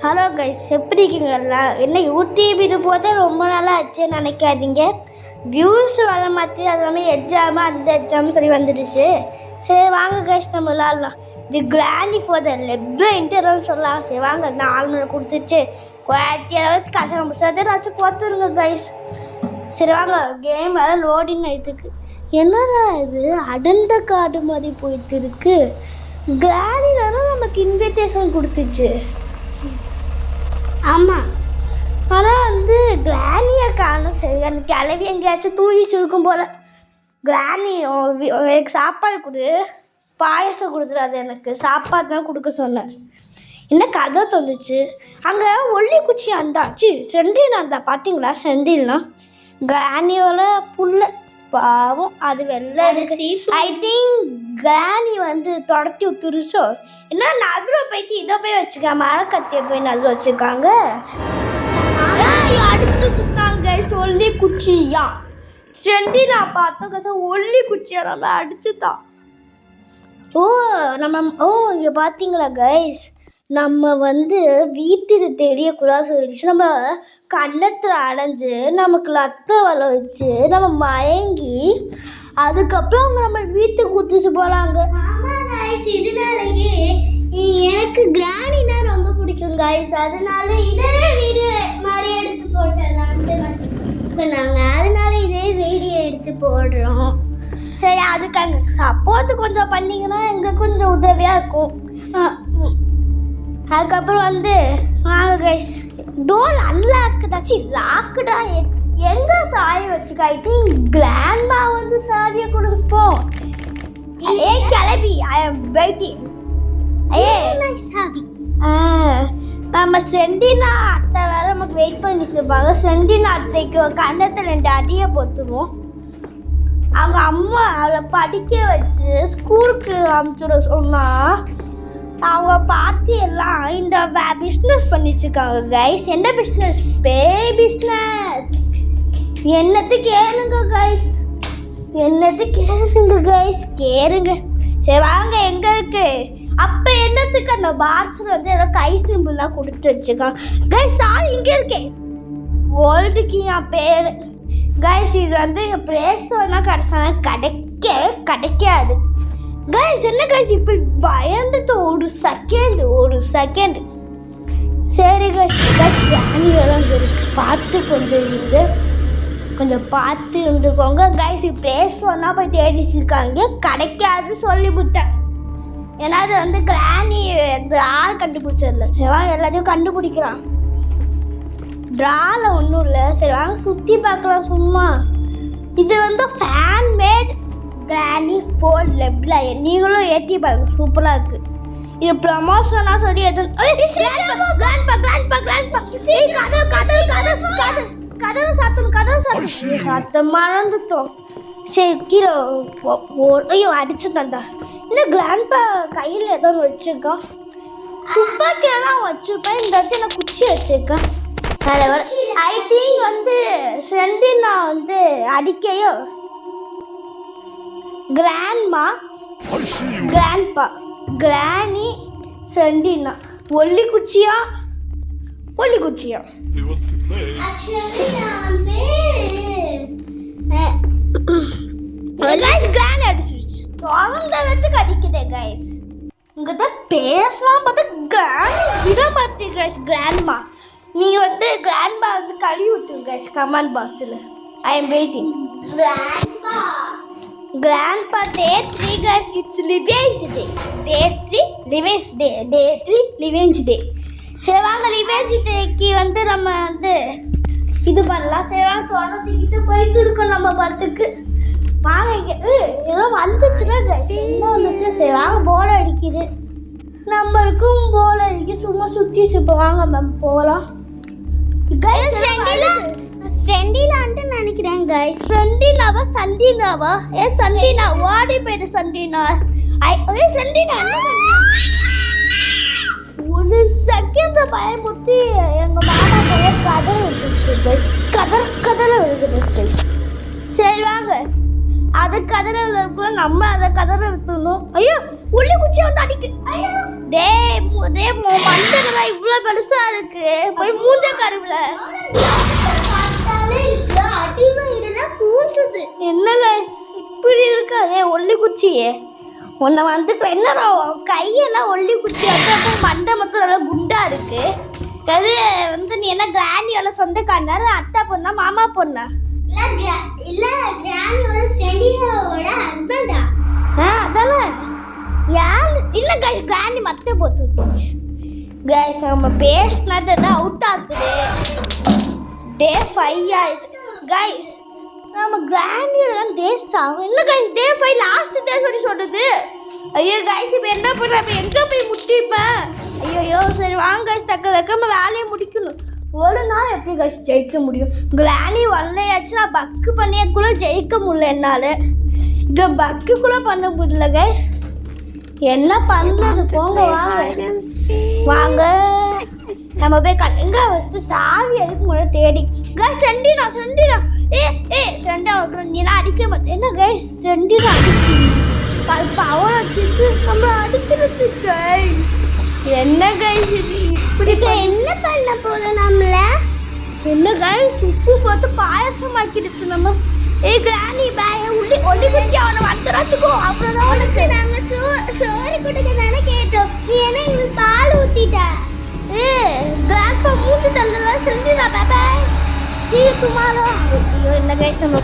Hello guys, எப்படி இருக்கீங்களா? என்ன யூடியூப் இது போது ரொம்ப நாளாக ஆச்சுன்னு நினைக்காதீங்க. வியூஸ் வர மாதிரி அது எல்லாமே எக்ஸாமு அந்த எக்ஸாம் சரி வந்துடுச்சு. சரி வாங்க கைஸ், நம்ம விளாட்லாம். இது கிராண்டி ஃபார் த லெப்லைன்ட்டு சொல்லலாம். சரி வாங்க, 4 மணி கொடுத்துச்சு. குவாலிட்டியாக கஷ்டம் ஏதாச்சும் பார்த்துருங்க கைஸ். சரி வாங்க, கேம் வேறு லோடிங் ஆகிட்டுருக்கு. என்னடா இது அடர்ந்த காடு மாதிரி போயிட்டு இருக்கு. கிராண்டி தானே நமக்கு இன்விடேஷன் கொடுத்துச்சு. ஆமாம், ஆனால் கிராணியை காணும். சரி, அந்த கிளவி எங்கேயாச்சும் தூங்கிச்சு இருக்கும் போல். கிராணி எனக்கு சாப்பாடு கொடு, பாயசம் கொடுத்துடாது, எனக்கு சாப்பாடு தான் கொடுக்க சொன்னேன். என்ன கதை தந்துச்சு. அங்கே ஒல்லி குச்சி அந்தாச்சு செண்டில் அந்த பார்த்தீங்களா? செண்டில்னா கிராணியோட புல்ல பாவம், அது வெள்ளை இருக்கு. ஐ திங்க் கிராணி தொடச்சி விட்டுருச்சோ என்ன. நதுரை போய்த்து இதை போய் வச்சுக்க, மழை கத்தியை போய் நதுரை வச்சுருக்காங்க. அடிச்சு கொடுத்தாங்க ஒல்லி குச்சியா. செண்டி நான் பார்த்தோம் ஒல்லி குச்சியா நம்ம அடிச்சுதான். இங்கே பார்த்தீங்களா கைஸ், நம்ம வீட்டுக்கு தெரியக்கூடாது சொல்லிடுச்சு. நம்ம கன்னத்தில் அடைஞ்சு நமக்கு ரத்தம் வர வச்சு நம்ம மயங்கி அதுக்கப்புறம் நம்ம வீட்டுக்கு குதிச்சு போகிறாங்க. இதனாலேயே எனக்கு கிராணினா ரொம்ப பிடிக்கும் கைஸ். அதனால இதே வீடியோ மாதிரி எடுத்து போட்டுடலான்ட்டு சொன்னாங்க. அதனால இதே வீடியோ எடுத்து போடுறோம். சரி, அதுக்கு அங்கே சப்போர்ட் கொஞ்சம் பண்ணிங்கன்னா எங்களுக்கு கொஞ்சம் உதவியாக இருக்கும். அதுக்கப்புறம் வாங்க கைஸ், டோர் அன்லாக்குதாச்சு லாக்குடா எங்கே சாவி வச்சுக்கா. ஐ திங்க் கிராண்ட்மா சாவியை கொடுப்போம். ஏ கிளம்பி, ஐ எம் வெயிட்டிங். சாவி நம்ம செண்டினா அத்தை வேற நமக்கு வெயிட் பண்ணிட்டு இருப்பாங்க. செண்டினா அத்தைக்கு கண்டத்தில் 2 அடியை பொத்துவோம். அவங்க அம்மா அவளை படிக்க வச்சு ஸ்கூலுக்கு அனுப்பிச்சுட சொன்னா அவங்க பார்த்து எல்லாம் இந்த பிஸ்னஸ் பண்ணிச்சுருக்காங்க கைஸ். என்ன பிஸ்னஸ்? பிஸ்னஸ். என்னத்து கேளுங்க கைஸ், கேளுங்க. சரி வாங்க, எங்கே இருக்கு அப்போ என்னத்துக்கு அந்த பார்ஸில் ஏதோ கை சிம்பிள்லாம் கொடுத்து வச்சுருக்காங்க கைஸ். சாரி, இங்கே இருக்கேன். வேர்ல்டுக்கு என் பேர் கைஸ். இது இங்கே ப்ளே ஸ்டோர்லாம் கிடச்சானா கிடைக்காது கைஸ். என்ன கைஸ் இப்படி பயந்துட்டு ஒரு செகண்ட். சரி கைஸ், கிராணியெல்லாம் இருக்கு, பார்த்து கொஞ்சம் பார்த்து இருந்துக்கோங்க கைஸ். ப்ளே ஸ்டோர்னா போய் தேடிச்சிருக்காங்க, கிடைக்காது சொல்லிவிட்டேன். ஏன்னா அது கிராணி யார் கண்டுபிடிச்சதில்ல. சரி வாங்க, எல்லாத்தையும் கண்டுபிடிக்கலாம். ட்ராவில் ஒன்றும் இல்லை. சரி வாங்க சுற்றி பார்க்கலாம் சும்மா. இது ஃபேன் மேட் கிராணி ஃபோர் லெப்ல. நீங்களும் ஏற்றி பாருங்க, சூப்பராக இருக்குது. இது ப்ரமோஷனாக சொல்லி கதவு சாத்தம் மறந்துட்டோம். சரி கீழே ஐயோ அடிச்சு தந்தா. இந்த கிராண்ட்பா கையில் ஏதோ வச்சுருக்கான், துப்பாக்கியெல்லாம் வச்சுருப்பேன். இந்த இடத்துல நான் குச்சி வச்சுருக்கேன். ஐ திங்க் செண்டினா அடிக்கையோ கிராண்ட்பா கிராணி செண்டினா ஒல்லி குச்சியா. கிராண்ட் அடிச்சிருச்சு, தொடர்ந்த வெத்துக்கு அடிக்குதே கைஸ். உங்கள்கிட்ட பேசலாம் பார்த்தா கிராண்ட் விட மாற்றி கைஸ். கிராண்ட்மா நீங்கள் கிராண்ட்மா கழுவி விட்டுருங்க கைஸ் கமெண்ட் பாக்ஸில். I am waiting. Grandpa Day 3 guys, it's Revenge Day. Day 3 Revenge Day. Day 3 Revenge Day. சரி வாங்க, ரிவெஞ்ச் டேக்கு நம்ம இது பண்ணலாம். சரி வாங்க, தொடர்ந்துக்கிட்டு போயிட்டு இருக்கோம் நம்ம படத்துக்கு. வாங்க இங்கே ஏதோ வந்துச்சுன்னா என்ன வந்துச்சு. சரி வாங்க, போல அடிக்குது, நம்மளுக்கும் போல அடிக்க சும்மா சுற்றிச்சு. இப்போ வாங்க மேம் போகலாம். செண்டிலான்ட்டு நினைக்கிறேன் கைஸ். செண்டினாவா சண்டினாவா? சண்டினா ஓடி போயிட்டு சண்டினா. செண்டினா ஒரு செகண்ட் பயமுறுத்தி எங்கள் மாமா கையை கதற விட்டுருச்சு கைஸ். கதற விடுது கைஸ். சரி வாங்க, அதை கதற கூட நம்ம அதை கதற வித்துணும். ஐயோ உள்ளி குச்சி வந்து அடிக்கு. டே மண்டல இவ்வளோ பெருசா இருக்கு. போய் மூஞ்ச கருவில கூசுது. என்ன கைஸ் இப்படி இருக்காதே ஒல்லி குச்சியே. உன்னை வந்து என்னடா கையெல்லாம் ஒல்லி குச்சி அப்போ மண்டை மொத்தம் நல்லா குண்டா இருக்கு. அது வந்து நீ என்ன கிராண்டியோட சொந்தக்காரனாரு, அத்தா பொண்ணா மாமா பொண்ணா? இல்ல கிராண்டியோட ஸ்டெண்டியோட ஹஸ்பண்டா? அதானே யார் இல்ல கைஸ் கிராண்டி மத்த போட்டு கைஸ் நம்ம பேசினது தான் அவுட் ஆகுது. டே 5 ஆகுது கைஸ். நம்ம கிராண்டியெல்லாம் டேஸ் ஆகும். என்ன கைஸ் டே 5 லாஸ்ட் டே சொல்லுது. ஐயோ கைஸ் இப்போ என்ன பண்ணுற? இப்போ எங்கே போய் முட்டிப்பேன்? ஐயோ சரி வாங்க கைஸ், தக்க வேலையை முடிக்கணும். ஒரு நாள் எப்படி கைஸ் ஜெயிக்க முடியும்? கிராணி வரலையாச்சு நான் பக்கு பண்ணிய கூட ஜெயிக்க முடியல என்னால். இதை பக்கு கூட பண்ண முடியல கைஸ். என்ன பண்ணுறது? போங்க வாங்க நம்ம போய் எங்க ஃபஸ்ட்டு சாவி எதுக்கு முன்னாடி தேடி கைஸ். செண்டினா செண்டா நீலாம் அடிக்க மாட்டேன். என்ன கைஸ் செண்டினா பவர் வச்சுட்டு நம்ம அடிச்சிருச்சு கைஸ். என்ன கைஸ் இது இப்படி? என்ன பண்ண போதும் நம்மள? என்ன கைஸ் உப்பு போட்டு பாயசம் ஆக்கிடுச்சு நம்ம. கிராணி பாய் ஒல்லி குச்சி அவனை வந்துடாச்சுக்கோ. அப்புறம் தான் உனக்கு நாங்க சோறு கொடுக்க தானே கேட்டோம். நீ என்ன எங்களுக்கு பால் ஊத்திட்ட? கிராண்ட்பா மூஞ்சி தள்ளலாம் செஞ்சுடா பாய். See you tomorrow. ஐயோ என்ன கைஸ் நம்ம